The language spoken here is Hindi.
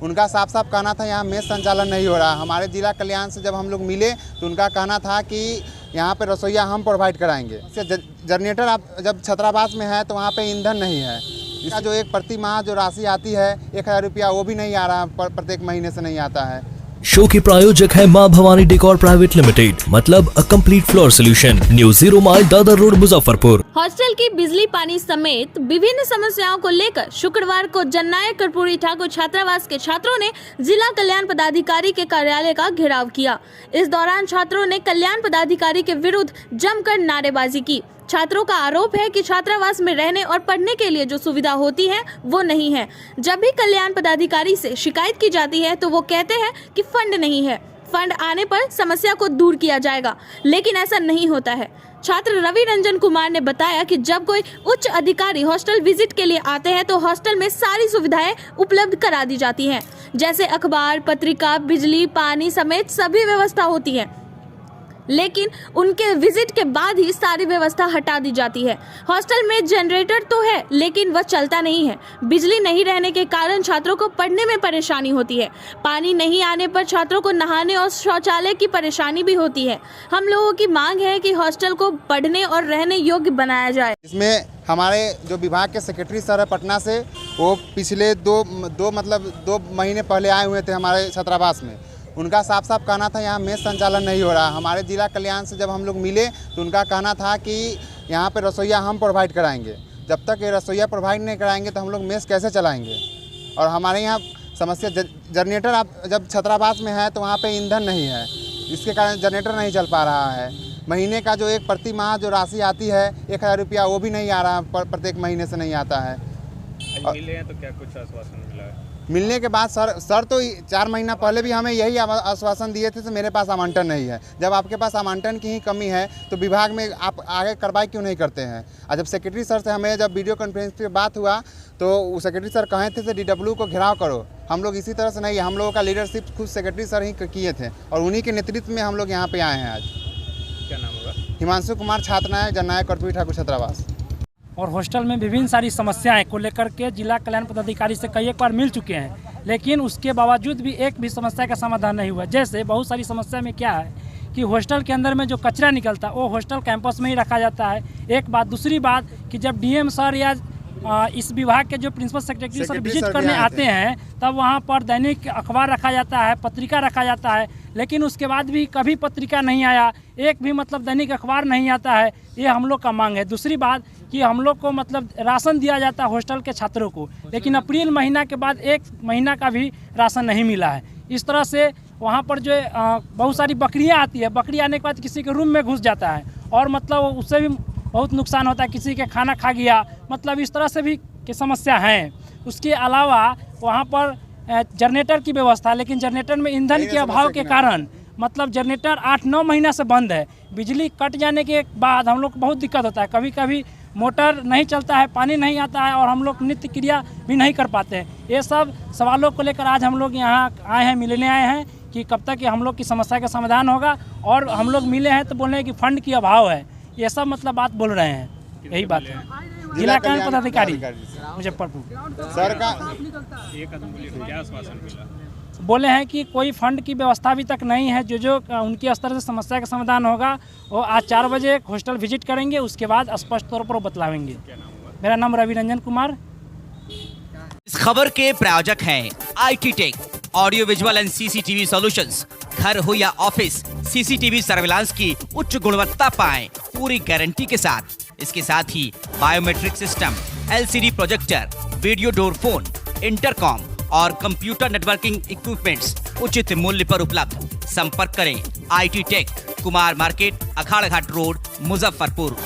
उनका साफ साफ कहना था यहाँ मेस संचालन नहीं हो रहा। हमारे जिला कल्याण से जब हम लोग मिले तो उनका कहना था कि यहाँ पे रसोईया हम प्रोवाइड कराएंगे। जनरेटर आप जब छात्रावास में है तो वहाँ पे ईंधन नहीं है। इसका जो एक प्रति माह जो राशि आती है 1000 रुपया, वो भी नहीं आ रहा, प्रत्येक महीने से नहीं आता है। शो के प्रायोजक है मां भवानी डेकोर प्राइवेट लिमिटेड, मतलब a complete floor solution, new 0 mile Dadar road, Muzaffarpur. Hostel की बिजली पानी समेत विभिन्न समस्याओं को लेकर शुक्रवार को जननायक कर्पूरी ठाकुर छात्रावास के छात्रों ने जिला कल्याण पदाधिकारी के कार्यालय का घेराव किया। इस दौरान छात्रों ने कल्याण पदाधिकारी के विरुद्ध जमकर नारेबाजी की। छात्रों का आरोप है कि छात्रावास में रहने और पढ़ने के लिए जो सुविधा होती है वो नहीं है। जब भी कल्याण पदाधिकारी से शिकायत की जाती है तो वो कहते हैं कि फंड नहीं है, फंड आने पर समस्या को दूर किया जाएगा, लेकिन ऐसा नहीं होता है। छात्र रवि रंजन कुमार ने बताया कि जब कोई उच्च अधिकारी हॉस्टल विजिट के लिए आते हैं तो हॉस्टल में सारी सुविधाएं उपलब्ध करा दी जाती हैं, जैसे अखबार, पत्रिका, बिजली, पानी समेत सभी व्यवस्था होती है, लेकिन उनके विजिट के बाद ही सारी व्यवस्था हटा दी जाती है। हॉस्टल में जनरेटर तो है लेकिन वह चलता नहीं है। बिजली नहीं रहने के कारण छात्रों को पढ़ने में परेशानी होती है। पानी नहीं आने पर छात्रों को नहाने और शौचालय की परेशानी भी होती है। हम लोगों की मांग है कि हॉस्टल को पढ़ने और रहने योग्य बनाया जाए। इसमें हमारे जो विभाग के सेक्रेटरी सर है पटना से, वो पिछले दो महीने पहले आए हुए थे हमारे छात्रावास में। उनका साफ साफ कहना था यहाँ मेस संचालन नहीं हो रहा। हमारे जिला कल्याण से जब हम लोग मिले तो उनका कहना था कि यहाँ पे रसोईया हम प्रोवाइड कराएंगे। जब तक ये रसोईया प्रोवाइड नहीं कराएंगे तो हम लोग मेस कैसे चलाएंगे। और हमारे यहाँ समस्या जनरेटर आप जब छात्रावास में है तो वहाँ पे ईंधन नहीं है, इसके कारण जनरेटर नहीं चल पा रहा है। महीने का जो एक प्रति माह जो राशि आती है 1000 रुपया, वो भी नहीं आ रहा, प्रत्येक महीने से नहीं आता है। मिले हैं तो क्या कुछ आश्वासन मिला है? मिलने के बाद सर तो 4 महीना पहले भी हमें यही आश्वासन दिए थे कि मेरे पास आवंटन नहीं है। जब आपके पास आवंटन की ही कमी है तो विभाग में आप आगे कार्रवाई क्यों नहीं करते हैं। और जब सेक्रेटरी सर से हमें जब वीडियो कॉन्फ्रेंस पे बात हुआ तो सेक्रेटरी सर कहे थे DW को घेराव करो। हम लोग इसी तरह से नहीं, हम लोगों का लीडरशिप खुद सेक्रेटरी सर ही किए थे और उन्हीं के नेतृत्व में हम लोग यहाँ पे आए हैं आज। क्या नाम होगा? हिमांशु कुमार, छात्र नायक, जननायक कर्पूरी ठाकुर छात्रावास। और हॉस्टल में विभिन्न सारी समस्याएं को लेकर के जिला कल्याण पदाधिकारी से कई एक बार मिल चुके हैं, लेकिन उसके बावजूद भी एक भी समस्या का समाधान नहीं हुआ। जैसे बहुत सारी समस्या में क्या है कि हॉस्टल के अंदर में जो कचरा निकलता है वो हॉस्टल कैंपस में ही रखा जाता है, एक बात। दूसरी बात कि जब डीएम सर या इस विभाग के जो प्रिंसिपल सेक्रेटरी सर विजिट करने आते हैं तब वहाँ पर दैनिक अखबार रखा जाता है, पत्रिका रखा जाता है, लेकिन उसके बाद भी कभी पत्रिका नहीं आया, एक भी मतलब दैनिक अखबार नहीं आता है। ये हम लोग का मांग है। दूसरी बात कि हम लोग को मतलब राशन दिया जाता है हॉस्टल के छात्रों को, लेकिन अप्रैल महीना के बाद 1 महीना का भी राशन नहीं मिला है। इस तरह से वहाँ पर जो बहुत सारी बकरियाँ आती है, बकरी आने के बाद किसी के रूम में घुस जाता है और मतलब उससे भी बहुत नुकसान होता है, किसी के खाना खा गया, मतलब इस तरह से भी की समस्या है। उसके अलावा वहाँ पर जनरेटर की व्यवस्था, लेकिन जनरेटर में ईंधन के अभाव के कारण मतलब जनरेटर 8-9 महीना से बंद है। बिजली कट जाने के बाद हम लोग को बहुत दिक्कत होता है, कभी कभी मोटर नहीं चलता है, पानी नहीं आता है और हम लोग नित्य क्रिया भी नहीं कर पाते हैं। ये सब सवालों को लेकर आज हम लोग यहाँ आए हैं, मिलने आए हैं कि कब तक हम लोग की समस्या का समाधान होगा। और हम लोग मिले हैं तो बोल रहे हैं कि फंड की अभाव है, ये सब मतलब बात बोल रहे हैं। यही बात है। जिला कल्याण पदाधिकारी मुजफ्फरपुर सर का क्या आश्वासन मिला? बोले हैं कि कोई फंड की व्यवस्था अभी तक नहीं है। जो उनके स्तर से समस्या का समाधान होगा वो आज 4 बजे हॉस्टल विजिट करेंगे, उसके बाद स्पष्ट तौर पर बतलाएंगे। मेरा नाम रवि रंजन कुमार। इस खबर के प्रायोजक हैं IT tech, audio visual and CCTV solutions. घर हो या ऑफिस, CCTV सर्विलांस की उच्च गुणवत्ता पाएं पूरी गारंटी के साथ। इसके साथ ही biometric system, LCD projector, video door phone, intercom और कंप्यूटर नेटवर्किंग इक्विपमेंट्स उचित मूल्य पर उपलब्ध। संपर्क करें IT tech, Kumar market, Akharghat road, Muzaffarpur.